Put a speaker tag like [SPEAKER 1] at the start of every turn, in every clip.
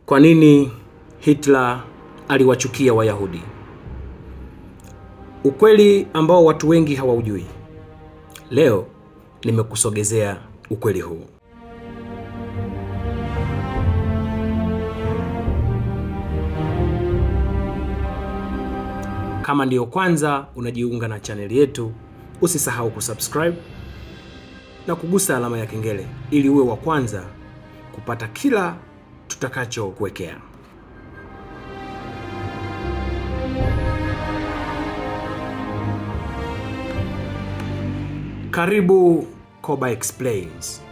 [SPEAKER 1] Kwa nini Hitler aliwachukia Wayahudi? Ukweli ambao watu wengi hawaujui. Leo nimekusogezea ukweli huu. Kama ndiyo kwanza unajiunga na chaneli yetu, usisahau kusubscribe na kugusa alama ya kengele ili uwe wa kwanza kupata kila tutakacho kuwekea. Karibu Koba Explains.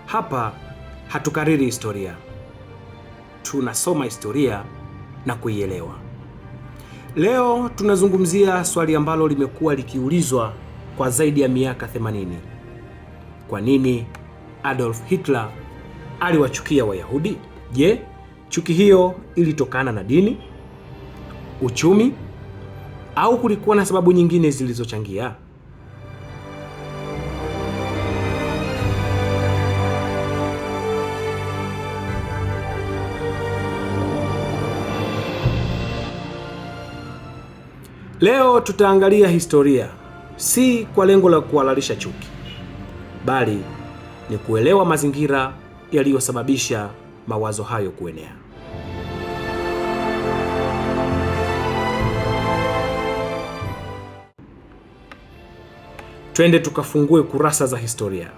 [SPEAKER 1] Hapa hatukariri historia, tunasoma historia na kuielewa. Leo tunazungumzia swali ambalo limekuwa likiulizwa kwa zaidi ya miaka 80. Kwa nini Adolf Hitler aliwachukia Wayahudi? Je, chuki hiyo ilitokana na dini, uchumi, au kulikuwa na sababu nyingine zilizochangia? Leo tutaangalia historia, si kwa lengo la kuhalalisha chuki, bali ni kuelewa mazingira yaliyosababisha mawazo hayo kuenea. Twende tukafungue kurasa za historia.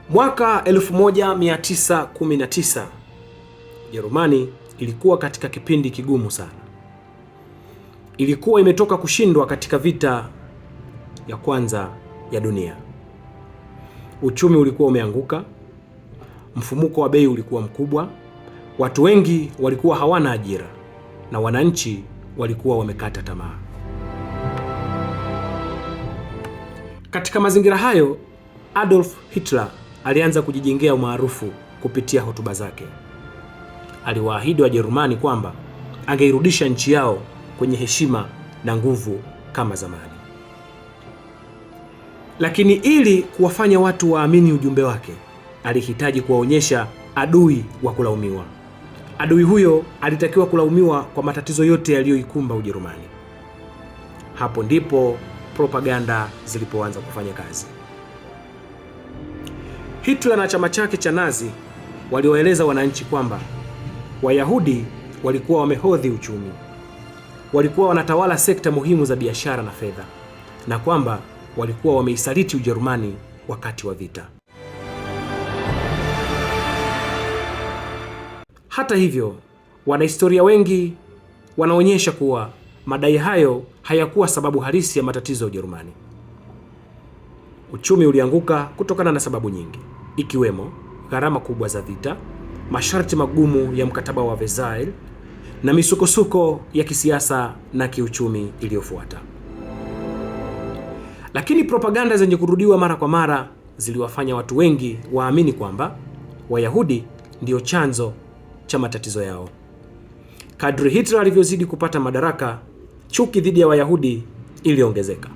[SPEAKER 1] Mwaka 1919, Ujerumani ilikuwa katika kipindi kigumu sana. Ilikuwa imetoka kushindwa katika vita ya kwanza ya dunia. Uchumi ulikuwa umeanguka, mfumuko wa bei ulikuwa mkubwa, watu wengi walikuwa hawana ajira na wananchi walikuwa wamekata tamaa. Katika mazingira hayo, Adolf Hitler alianza kujijengea umaarufu kupitia hotuba zake. Aliwaahidi Wajerumani kwamba angeirudisha nchi yao kwenye heshima na nguvu kama zamani. Lakini ili kuwafanya watu waamini ujumbe wake, alihitaji kuwaonyesha adui wa kulaumiwa. Adui huyo alitakiwa kulaumiwa kwa matatizo yote yaliyoikumba Ujerumani. Hapo ndipo propaganda zilipoanza kufanya kazi. Hitler na chama chake cha Nazi walioeleza wananchi kwamba Wayahudi walikuwa wamehodhi uchumi, walikuwa wanatawala sekta muhimu za biashara na fedha, na kwamba walikuwa wameisaliti Ujerumani wakati wa vita. Hata hivyo, wanahistoria wengi wanaonyesha kuwa madai hayo hayakuwa sababu halisi ya matatizo ya Ujerumani. Uchumi ulianguka kutokana na sababu nyingi, ikiwemo gharama kubwa za vita, masharti magumu ya mkataba wa Versailles na misukosuko ya kisiasa na kiuchumi iliyofuata. Lakini propaganda zenye kurudiwa mara kwa mara ziliwafanya watu wengi waamini kwamba Wayahudi ndio chanzo cha matatizo yao. Kadri Hitler alivyozidi kupata madaraka, chuki dhidi ya Wayahudi iliongezeka.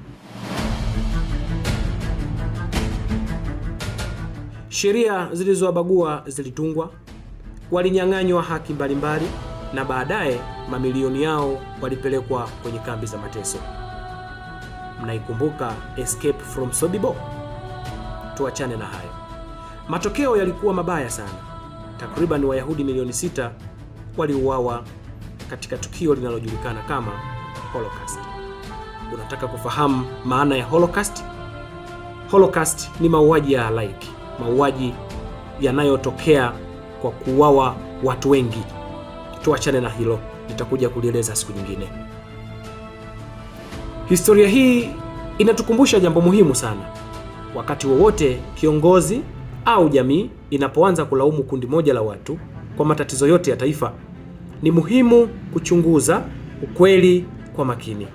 [SPEAKER 1] Sheria zilizowabagua zilitungwa, walinyang'anywa haki mbalimbali, na baadaye mamilioni yao walipelekwa kwenye kambi za mateso. Mnaikumbuka Escape from Sobibor? Tuachane na hayo. Matokeo yalikuwa mabaya sana. Takriban Wayahudi milioni 6 waliuawa katika tukio linalojulikana kama Holocaust. Unataka kufahamu maana ya Holocaust? Holocaust ni mauaji ya halaiki, mauaji yanayotokea kwa kuuawa watu wengi. Tuachane na hilo, nitakuja kulieleza siku nyingine. Historia hii inatukumbusha jambo muhimu sana. Wakati wowote kiongozi au jamii inapoanza kulaumu kundi moja la watu kwa matatizo yote ya taifa, ni muhimu kuchunguza ukweli kwa makini.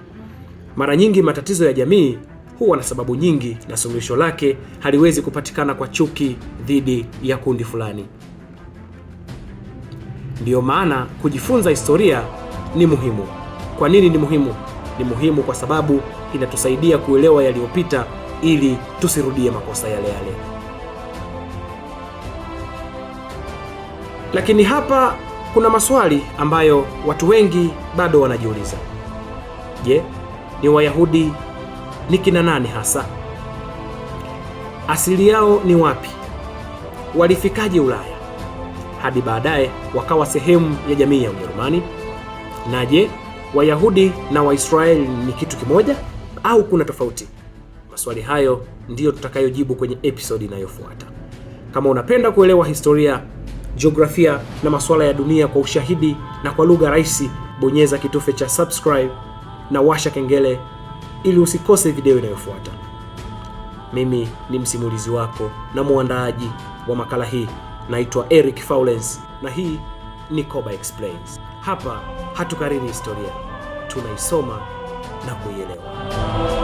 [SPEAKER 1] Mara nyingi matatizo ya jamii huwa na sababu nyingi na suluhisho lake haliwezi kupatikana kwa chuki dhidi ya kundi fulani. Ndiyo maana kujifunza historia ni muhimu. Kwa nini ni muhimu? Ni muhimu kwa sababu inatusaidia kuelewa yaliyopita ili tusirudie makosa yale yale. Lakini hapa Kuna maswali ambayo watu wengi bado wanajiuliza. Je, ni Wayahudi ni kina nani hasa? Asili yao ni wapi? Walifikaje Ulaya hadi baadaye wakawa sehemu ya jamii ya Ujerumani? Na je, Wayahudi na Waisraeli ni kitu kimoja au kuna tofauti? Maswali hayo ndiyo tutakayojibu kwenye episodi inayofuata. Kama unapenda kuelewa historia, jiografia na masuala ya dunia kwa ushahidi na kwa lugha rahisi, bonyeza kitufe cha subscribe na washa kengele ili usikose video inayofuata. Mimi ni msimulizi wako na muandaaji wa makala hii. Naitwa Eric Faulenz na hii ni Koba Explains. Hapa hatukariri historia, tunaisoma na kuielewa.